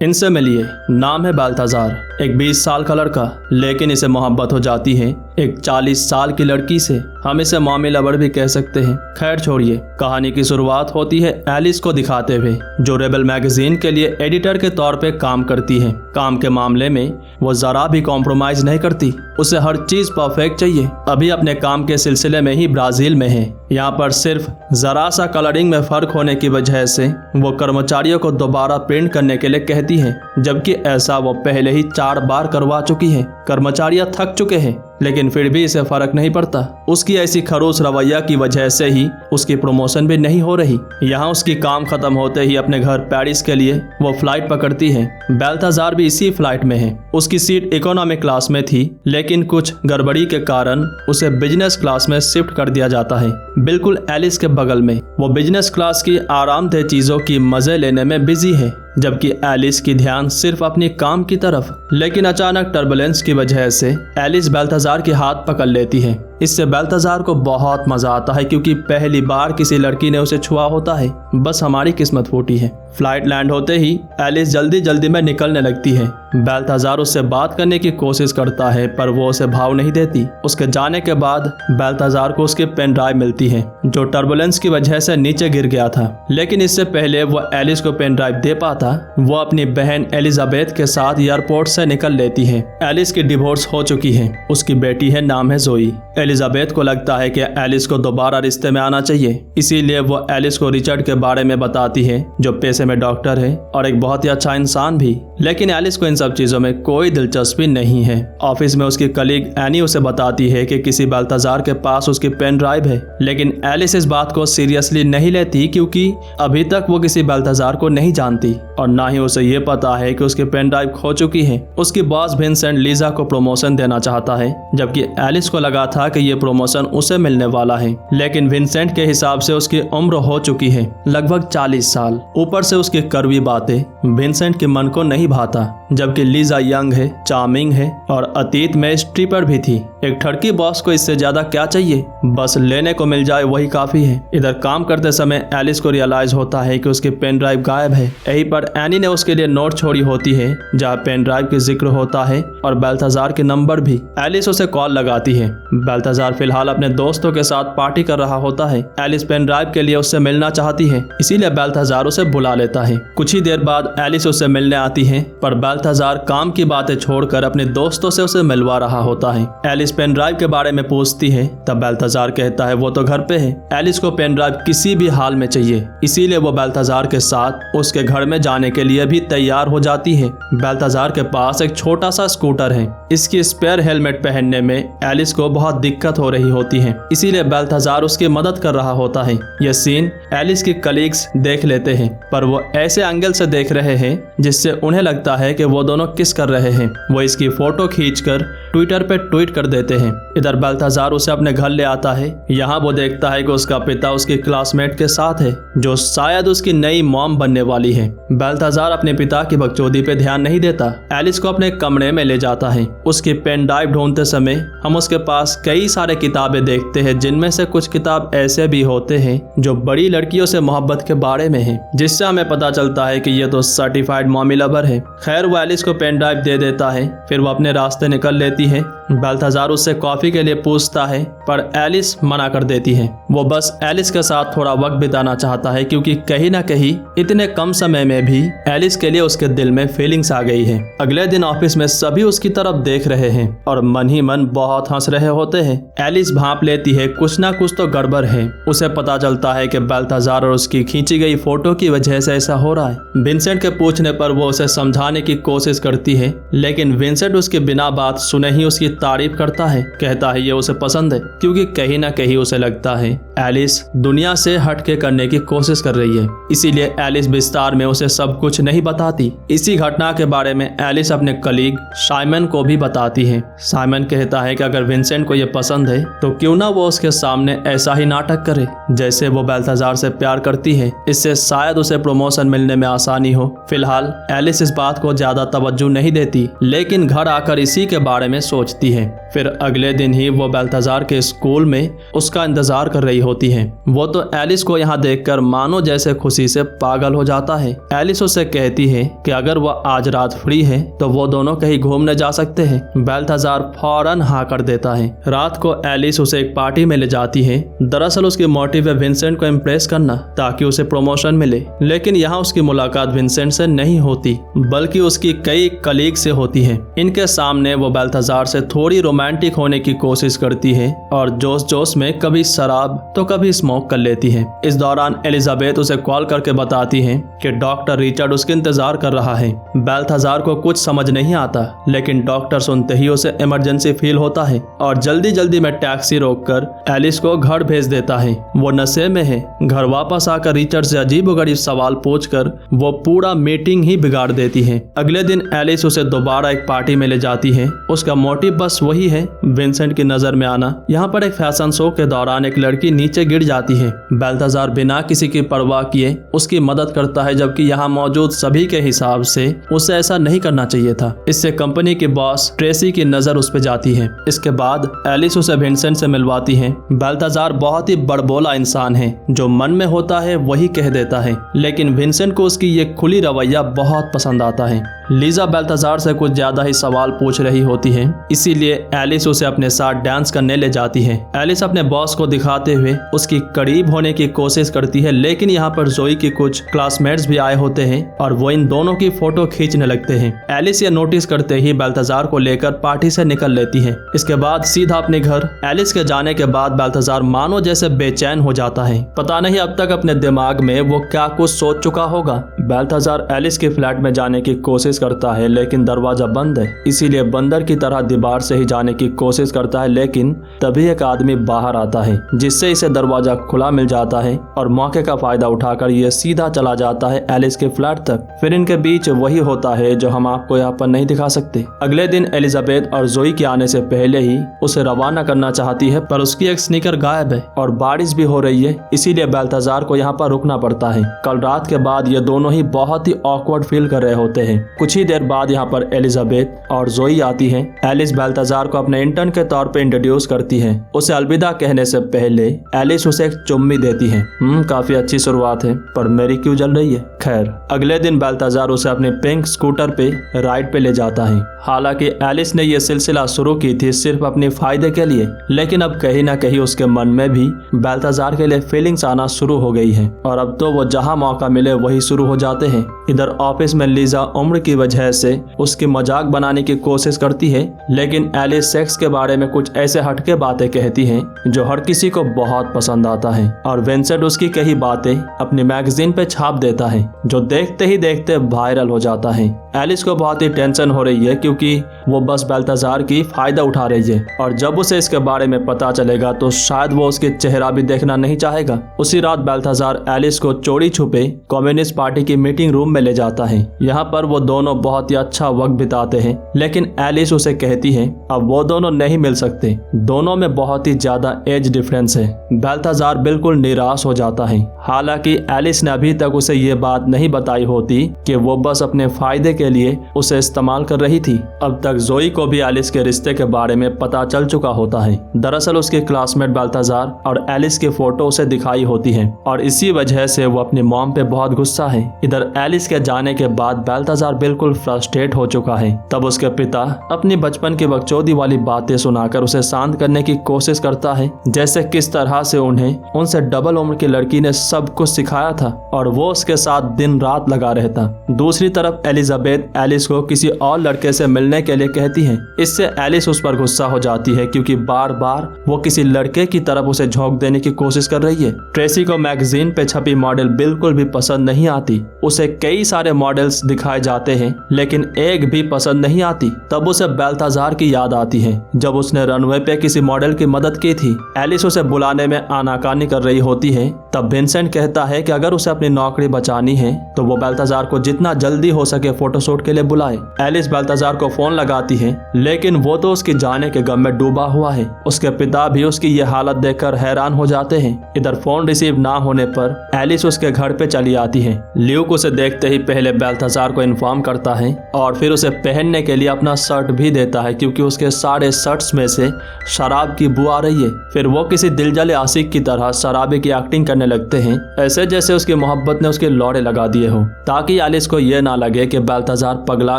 इनसे मिलिए, नाम है बाल्थाजार। एक 20 साल का लड़का, लेकिन इसे मोहब्बत हो जाती है एक 40 साल की लड़की से। हम इसे मॉमी लवर भी कह सकते हैं। खैर छोड़िए, कहानी की शुरुआत होती है एलिस को दिखाते हुए, जो रेबल मैगजीन के लिए एडिटर के तौर पे काम करती है। काम के मामले में वो जरा भी कॉम्प्रोमाइज नहीं करती, उसे हर चीज परफेक्ट चाहिए। अभी अपने काम के सिलसिले में ही ब्राजील में है। यहाँ पर सिर्फ जरा सा कलरिंग में फर्क होने की वजह से वो कर्मचारियों को दोबारा प्रिंट करने के लिए कहती है, जबकि ऐसा वो पहले ही 4 बार करवा चुकी है। कर्मचारियां थक चुके हैं, लेकिन फिर भी इसे फर्क नहीं पड़ता। उसकी ऐसी खड़ूस रवैया की वजह से ही उसकी प्रमोशन भी नहीं हो रही। यहाँ उसकी काम खत्म होते ही अपने घर पेरिस के लिए वो फ्लाइट पकड़ती है। बाल्थाजार भी इसी फ्लाइट में है। उसकी सीट इकोनॉमिक क्लास में थी, लेकिन कुछ गड़बड़ी के कारण उसे बिजनेस क्लास में शिफ्ट कर दिया जाता है, बिल्कुल एलिस के बगल में। वो बिजनेस क्लास की आरामदेह चीजों की मजे लेने में बिजी है, जबकि एलिस की ध्यान सिर्फ अपनी काम की तरफ। लेकिन अचानक टर्बुलेंस की वजह से एलिस बाल्थाजार के हाथ पकड़ लेती है। इससे बाल्थाजार को बहुत मजा आता है, क्योंकि पहली बार किसी लड़की ने उसे छुआ होता है। बस हमारी किस्मत फूटी है। फ्लाइट लैंड होते ही एलिस जल्दी जल्दी में निकलने लगती है। बाल्थाजार उससे बात करने की कोशिश करता है, पर वो उसे भाव नहीं देती। उसके जाने के बाद बाल्थाजार को उसकी पेन ड्राइव मिलती है, जो टर्बुलेंस की वजह से नीचे गिर गया था। लेकिन इससे पहले वो एलिस को पेन ड्राइव दे पाता, वो अपनी बहन एलिजाबेथ के साथ एयरपोर्ट से निकल लेती है। एलिस की डिवोर्स हो चुकी है। उसकी बेटी है, नाम है जोई। एलिजाबेथ को लगता है कि एलिस को दोबारा रिश्ते में आना चाहिए, इसीलिए वो एलिस को रिचर्ड के बारे में बताती है, जो पेशे में डॉक्टर है और एक बहुत ही अच्छा इंसान भी। लेकिन एलिस को इन सब चीजों में कोई दिलचस्पी नहीं है। ऑफिस में उसकी कलीग एनी उसे बताती है कि किसी बाल्थाजार के पास उसकी पेन ड्राइव है, लेकिन एलिस इस बात को सीरियसली नहीं लेती, क्योंकि अभी तक वो किसी बाल्थाजार को नहीं जानती और ना ही उसे ये पता है कि उसकी पेन ड्राइव खो चुकी है। उसकी बॉस विंसेंट लीजा को प्रमोशन देना चाहता है, जबकि एलिस को लगा था कि ये प्रमोशन उसे मिलने वाला है। लेकिन विंसेंट के हिसाब से उसकी उम्र हो चुकी है, लगभग 40 साल। ऊपर से उसकी कड़वी बातें विंसेंट के मन को नहीं भाता, जबकि लीजा यंग है, चार्मिंग है और अतीत में स्ट्रिपर भी थी। एक ठड़की बॉस को इससे ज्यादा क्या चाहिए, बस लेने को मिल जाए वही काफी है। इधर काम करते समय एलिस को रियलाइज होता है कि उसकी पेन ड्राइव गायब है। यहीं पर एनी ने उसके लिए नोट छोड़ी होती है, जहाँ पेन ड्राइव की जिक्र होता है और बाल्थाजार के नंबर भी। एलिस उसे कॉल लगाती है। बाल्थाजार फिलहाल अपने दोस्तों के साथ पार्टी कर रहा होता है। एलिस पेन ड्राइव के लिए उससे मिलना चाहती है, इसीलिए बाल्थाजार उसे बुला लेता है। कुछ ही देर बाद एलिस उससे मिलने आती है, पर बाल्थाजार काम की बातें छोड़कर अपने दोस्तों से उसे मिलवा रहा होता है। एलिस पेन ड्राइव के बारे में पूछती है, तब बाल्थाजार कहता है वो तो घर पे है। एलिस को पेन ड्राइव किसी भी हाल में चाहिए, इसीलिए वो बाल्थाजार के साथ उसके घर में जाने के लिए भी तैयार हो जाती है। बाल्थाजार के पास एक छोटा सा स्कूटर है। इसकी स्पेयर हेलमेट पहनने में एलिस को बहुत दिक्कत हो रही होती है, इसीलिए बाल्थाजार उसकी मदद कर रहा होता है। यह सीन एलिस के कलीग्स देख लेते हैं, पर वो ऐसे एंगल से देख रहे हैं जिससे उन्हें लगता है कि वो दोनों किस कर रहे हैं। वो इसकी फोटो खींचकर ट्विटर पे ट्वीट कर देते हैं। इधर बाल्थाजार उसे अपने घर ले आता है। यहाँ वो देखता है कि उसका पिता उसके क्लासमेट के साथ है, जो शायद उसकी नई मॉम बनने वाली है। बाल्थाजार अपने पिता की बकचोदी पे ध्यान नहीं देता। एलिस को अपने कमरे में ले जाता है। उसकी पेन ड्राइव ढूंढते समय हम उसके पास कई सारे किताबें देखते हैं, जिनमें से कुछ किताब ऐसे भी होते हैं जो बड़ी लड़कियों से मोहब्बत के बारे में है, जिससे हमें पता चलता है कि ये तो सर्टिफाइड मॉमी लवर है। खैर वो एलिस को पेन ड्राइव दे देता है, फिर वो अपने रास्ते निकल लेती है। बाल्थाजार उससे कॉफी के लिए पूछता है, पर एलिस मना कर देती है। वो बस एलिस के साथ थोड़ा वक्त बिताना चाहता है, क्योंकि कहीं ना कहीं इतने कम समय में भी एलिस के लिए उसके दिल में फीलिंग्स आ गई है। अगले दिन ऑफिस में सभी उसकी तरफ देख रहे हैं और मन ही मन बहुत हंस रहे होते हैं। एलिस भांप लेती है कुछ ना कुछ तो गड़बड़ है। उसे पता चलता है कि बाल्थाजार और उसकी खींची गई फोटो की वजह से ऐसा हो रहा है। विंसेंट के पूछने पर वो उसे समझाने की कोशिश करती है, लेकिन विंसेंट उसके बिना बात सुने ही उसकी तारीफ करता है। कहता है ये उसे पसंद है, क्योंकि कहीं ना कहीं उसे लगता है एलिस दुनिया से हटके करने की कोशिश कर रही है। इसीलिए एलिस विस्तार में उसे सब कुछ नहीं बताती। इसी घटना के बारे में एलिस अपने कलीग साइमन को भी बताती है। साइमन कहता है कि अगर विंसेंट को ये पसंद है तो क्यों ना वो उसके सामने ऐसा ही नाटक करे जैसे वो बाल्थाजार से प्यार करती है। इससे शायद उसे प्रमोशन मिलने में आसानी हो। फिलहाल एलिस इस बात को ज्यादा तवज्जो नहीं देती, लेकिन घर आकर इसी के बारे में सोचती है। फिर अगले दिन ही वो बाल्थाजार के स्कूल में उसका इंतजार कर रही होती है। वो तो एलिस को यहाँ देखकर मानो जैसे खुशी से पागल हो जाता है। एलिस उसे कहती है कि अगर वह आज रात फ्री है तो वो दोनों कहीं घूमने जा सकते हैं। बाल्थाजार फौरन हाँ कर देता है। रात को एलिस उसे एक पार्टी में ले जाती है। दरअसल उसकी मोटिव है विंसेंट को इम्प्रेस करना ताकि उसे प्रमोशन मिले, लेकिन यहाँ उसकी मुलाकात विंसेंट से नहीं होती बल्कि उसकी कई कलीग से होती है। इनके सामने वो बाल्थाजार से थोड़ी रोमांटिक होने की कोशिश करती है और जोश जोश में कभी शराब तो कभी स्मोक कर लेती है। इस दौरान एलिजाबेथ उसे कॉल करके बताती है कि डॉक्टर रिचर्ड उसके इंतजार कर रहा है। बाल्थाजार को कुछ समझ नहीं आता, लेकिन डॉक्टर सुनते ही उसे इमरजेंसी फील होता है और जल्दी जल्दी में टैक्सी रोककर एलिस को घर भेज देता है। वो नशे में है। घर वापस आकर रिचर्ड से अजीबोगरीब सवाल पूछकर वो पूरा मीटिंग ही बिगाड़ देती है। अगले दिन एलिस उसे दोबारा एक पार्टी में ले जाती है। उसका मोटिव बस वही है, विंसेंट की नजर में आना। यहाँ पर एक फैशन शो के दौरान एक लड़की नीचे गिर जाती है। बाल्थाजार बिना किसी की परवाह किए उसकी मदद करता है, जबकि यहाँ मौजूद सभी के हिसाब से उसे ऐसा नहीं करना चाहिए था। इससे कंपनी की बॉस ट्रेसी की नजर उस पर जाती है। इसके बाद एलिस उसे विंसेंट से मिलवाती है। बाल्थाजार बहुत ही बड़बोला इंसान है, जो मन में होता है वही कह देता है, लेकिन विंसेंट को उसकी ये खुली रवैया बहुत पसंद आता है। लीजा बाल्थाजार से कुछ ज्यादा ही सवाल पूछ रही होती है, इसीलिए एलिस उसे अपने साथ डांस करने ले जाती है। एलिस अपने बॉस को दिखाते हुए उसकी करीब होने की कोशिश करती है, लेकिन यहाँ पर जोई की कुछ क्लासमेट्स भी आए होते हैं और वो इन दोनों की फोटो खींचने लगते हैं। एलिस ये नोटिस करते ही बाल्थाजार को लेकर पार्टी से निकल लेती है। इसके बाद सीधा अपने घर। एलिस के जाने के बाद बाल्थाजार मानो जैसे बेचैन हो जाता है। पता नहीं अब तक अपने दिमाग में वो क्या कुछ सोच चुका होगा। बाल्थाजार एलिस के फ्लैट में जाने की कोशिश करता है, लेकिन दरवाजा बंद है, इसीलिए बंदर की तरह दीवार से ही जाने की कोशिश करता है, लेकिन तभी एक आदमी बाहर आता है, जिससे इसे दरवाजा खुला मिल जाता है और मौके का फायदा उठाकर ये सीधा चला जाता है एलिस के फ्लैट तक। फिर इनके बीच वही होता है जो हम आपको यहाँ पर नहीं दिखा सकते। अगले दिन एलिजाबेथ और जोई के आने से पहले ही उसे रवाना करना चाहती है, पर उसकी एक स्नीकर गायब है और बारिश भी हो रही है, इसीलिए बाल्थाजार को यहाँ पर रुकना पड़ता है। कल रात के बाद ये दोनों ही बहुत ही ऑकवर्ड फील कर रहे होते हैं। कुछ ही देर बाद यहाँ पर एलिजाबेथ और जोई आती है। एलिस बाल्थाजार को अपने इंटर्न के तौर पे इंट्रोड्यूस करती है। उसे अलविदा कहने से पहले एलिस उसे एक चुम्मी देती है। काफी अच्छी शुरुआत है, पर मेरी क्यों जल रही है। खैर, अगले दिन बाल्थाजार उसे अपने पिंक स्कूटर पे राइड पे ले जाता है। हालांकि एलिस ने यह सिलसिला शुरू की थी सिर्फ अपने फायदे के लिए, लेकिन अब कहीं ना कहीं उसके मन में भी बाल्थाजार के लिए फीलिंग्स आना शुरू हो गई है और अब तो वो जहां मौका मिले वही शुरू हो जाते हैं। इधर ऑफिस में लीजा उम्र की वजह से उसकी मजाक बनाने की कोशिश करती है, लेकिन एलिस सेक्स के बारे में कुछ ऐसे हटके बातें कहती है जो हर किसी को बहुत पसंद आता है और विंसेंट उसकी कई बातें अपनी मैगजीन पे छाप देता है, जो देखते ही देखते वायरल हो जाता है। एलिस को बहुत ही टेंशन हो रही है क्योंकि वो बस बाल्थाजार की फायदा उठा रही है और जब उसे इसके बारे में पता चलेगा तो शायद वो उसके चेहरा भी देखना नहीं चाहेगा। उसी रात बाल्थाजार एलिस को चोरी छुपे कम्युनिस्ट पार्टी की मीटिंग रूम में ले जाता है। यहाँ पर वो दोनों बहुत ही अच्छा वक्त बिताते हैं, लेकिन एलिस उसे कहती है अब वो दोनों नहीं मिल सकते, दोनों में बहुत ही ज्यादा एज डिफरेंस है। बाल्थाजार बिल्कुल निराश हो जाता है। हालांकि एलिस ने अभी तक उसे ये बात नहीं बताई होती कि वो बस अपने फायदे के लिए उसे इस्तेमाल कर रही थी। अब तक जोई को भी एलिस के रिश्ते के बारे में पता चल चुका होता है। दरअसल उसके क्लासमेट बाल्थाजार और एलिस की फोटो उसे दिखाई होती है और इसी वजह से वो अपनी मॉम पे बहुत गुस्सा है। इधर एलिस के जाने के बाद बाल्थाजार बिल्कुल फ्रस्ट्रेट हो चुका है। तब उसके पिता अपनी बचपन की बकचोदी वाली बातें सुनाकर उसे शांत करने की कोशिश करता है, जैसे किस तरह से उन्हें उनसे डबल उम्र की लड़की ने सब कुछ सिखाया था और वो उसके साथ दिन रात लगा रहता। दूसरी तरफ एलिजाबेथ एलिस को किसी और लड़के से मिलने के लिए कहती है। इससे एलिस उस पर गुस्सा हो जाती है क्योंकि बार बार वो किसी लड़के की तरफ उसे झोंक देने की कोशिश कर रही है। ट्रेसी को मैगजीन पे छपी मॉडल बिल्कुल भी पसंद नहीं आती। उसे कई सारे मॉडल्स दिखाए जाते हैं, लेकिन एक भी पसंद नहीं आती। तब उसे बाल्थाजार की याद आती है जब उसने रनवे पे किसी मॉडल की मदद की थी। एलिस उसे बुलाने में आनाकानी कर रही होती है। तब विंसेंट कहता है कि अगर उसे अपनी नौकरी बचानी है तो वो बाल्थाजार को जितना जल्दी हो सके फोटोशूट के लिए बुलाए। एलिस बाल्थाजार को फोन लगाती है, लेकिन वो तो उसके जाने के गम में डूबा हुआ है। उसके पिता भी उसकी ये हालत देखकर हैरान हो जाते हैं। इधर फोन रिसीव ना होने पर एलिस उसके घर पे चली आती है। ल्यूक उसे देखते ही पहले बाल्थाजार को इन्फॉर्म करता है और फिर उसे पहनने के लिए अपना शर्ट भी देता है क्योंकि उसके सारे शर्ट्स में से शराब की बू आ रही है। फिर वो किसी दिलजले आशिक की तरह शराबी की एक्टिंग करने लगते हैं, ऐसे जैसे उसकी मोहब्बत ने उसके लौड़े लगा दिए हो, ताकि एलिस को यह ना लगे कि बाल्थाजार पगला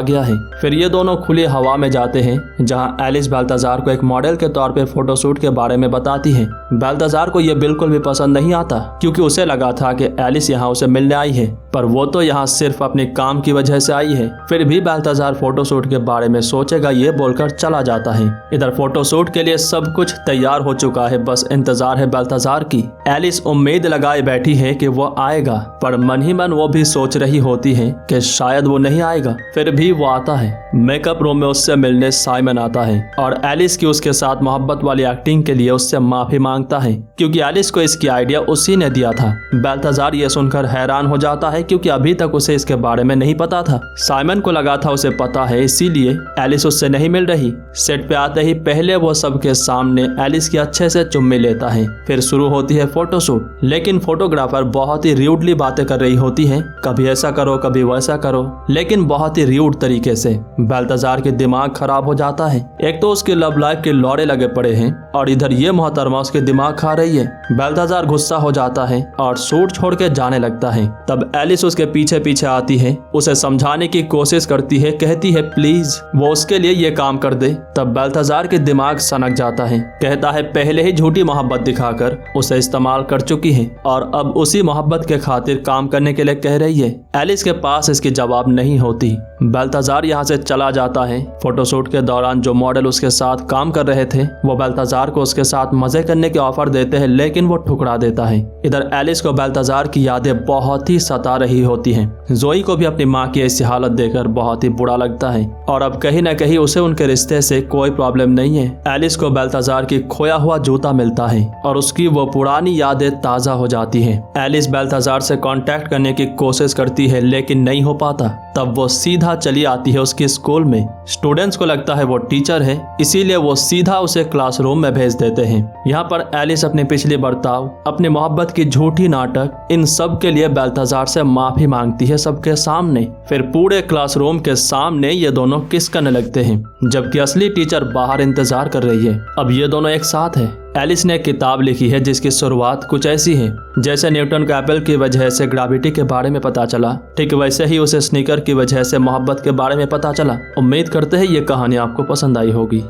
गया है। फिर ये दोनों खुली हवा में जाते हैं जहां एलिस बाल्थाजार को एक मॉडल के तौर पे फोटोशूट के बारे में बताती है। बाल्थाजार को यह बिल्कुल भी पसंद नहीं आता क्योंकि उसे लगा था कि एलिस यहाँ उसे मिलने आई है, पर वो तो यहाँ सिर्फ अपने काम की वजह से आई है। फिर भी बाल्थाजार फोटोशूट के बारे में सोचेगा ये बोलकर चला जाता है। इधर फोटोशूट के लिए सब कुछ तैयार हो चुका है, बस इंतजार है बाल्थाजार की। एलिस उम्मीद लगाए बैठी है कि वो आएगा, पर मन ही मन वो भी सोच रही होती है कि शायद वो नहीं आएगा। फिर भी वो आता है। मेकअप रूम में उससे मिलने साइमन आता है और एलिस की उसके साथ मोहब्बत वाली एक्टिंग के लिए उससे माफी मांगता है क्योंकि एलिस को इसकी आइडिया उसी ने दिया था। बाल्थाजार ये सुनकर हैरान हो जाता है क्योंकि अभी तक उसे इसके बारे में नहीं पता था। साइमन को लगा था उसे पता है, इसीलिए एलिस उससे नहीं मिल रही। सेट पे आते ही पहले वो सबके सामने एलिस की अच्छे से चुम्मी लेता है। फिर शुरू होती है फोटोशूट, लेकिन फोटोग्राफर बहुत ही र्यूडली बातें कर रही होती है, कभी ऐसा करो कभी वैसा करो, लेकिन बहुत ही र्यूड तरीके से। बाल्थाजार के दिमाग खराब हो जाता है। एक तो उसके लव लाइफ के लौड़े लगे पड़े हैं और इधर ये मोहतरमा उसके दिमाग खा रही है। बाल्थाजार गुस्सा हो जाता है और सूट छोड़ के जाने लगता है। तब एलिस उसके पीछे पीछे आती है, उसे समझाने की कोशिश करती है, कहती है प्लीज वो उसके लिए ये काम कर दे। तब बाल्थाजार के दिमाग सनक जाता है, कहता है पहले ही झूठी मोहब्बत दिखाकर उसे इस्तेमाल कर चुकी है और अब उसी मोहब्बत के खातिर काम करने के लिए कह रही है। एलिस के पास इसकी जवाब नहीं होती। बाल्थाजार यहाँ से चला जाता है। फोटोशूट के दौरान जो मॉडल उसके साथ काम कर रहे थे वो बाल्थाजार को उसके साथ मजे करने के ऑफर देते हैं, लेकिन वो ठुकरा देता है। इधर एलिस को बाल्थाजार की यादें बहुत ही सता रही होती हैं। जोई को भी अपनी माँ की ऐसी हालत देखकर बहुत ही बुरा लगता है और अब कहीं न कहीं उसे उनके रिश्ते से कोई प्रॉब्लम नहीं है। एलिस को बाल्थाजार की खोया हुआ जूता मिलता है और उसकी वो पुरानी यादें ताजा हो जाती हैं। एलिस बाल्थाजार से कांटेक्ट करने की कोशिश करती है, लेकिन नहीं हो पाता। तब वो सीधा चली आती है उसके स्कूल में। स्टूडेंट्स को लगता है वो टीचर है, इसीलिए वो सीधा उसे क्लासरूम में भेज देते हैं। यहाँ पर एलिस अपने पिछले बर्ताव, अपनी मोहब्बत की झूठी नाटक, इन सब के लिए बाल्थाजार से माफी मांगती है सबके सामने। फिर पूरे क्लासरूम के सामने ये दोनों किस करने लगते हैं, जबकि असली टीचर बाहर इंतजार कर रही है। अब ये दोनों एक साथ है। एलिस ने एक किताब लिखी है जिसकी शुरुआत कुछ ऐसी है, जैसे न्यूटन को एप्पल की वजह से ग्रेविटी के बारे में पता चला, ठीक वैसे ही उसे स्नीकर की वजह से मोहब्बत के बारे में पता चला। उम्मीद करते हैं ये कहानी आपको पसंद आई होगी।